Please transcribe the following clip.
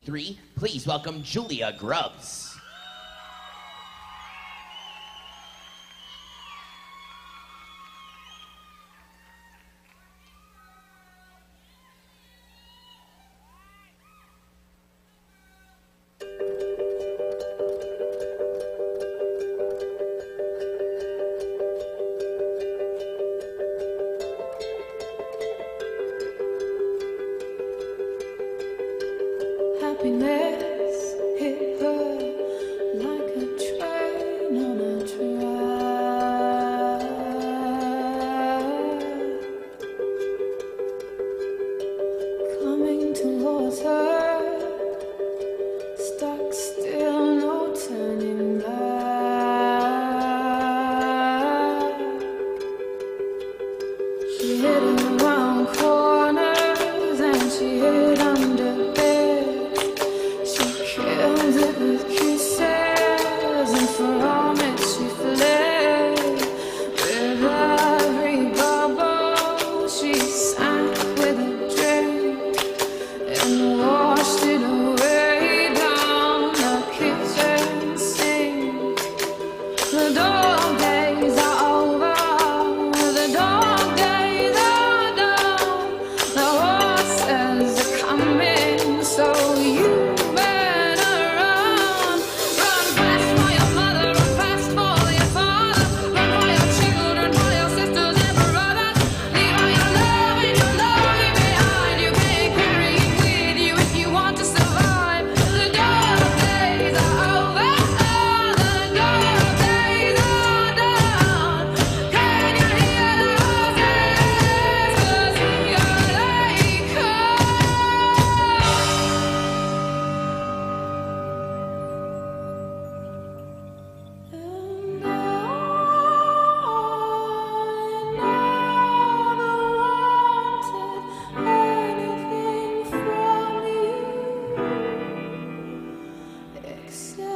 3, please welcome Julia Grubbs. Happiness hit her like a train on a track, coming towards her, stuck still, no turning back. She hid around corners and she hid under with kisses, and from it she fled. With every bubble she sank with a drink and washed it away down the kitchen sink. The dog days are over, the dog days are done. The horses are coming, so you except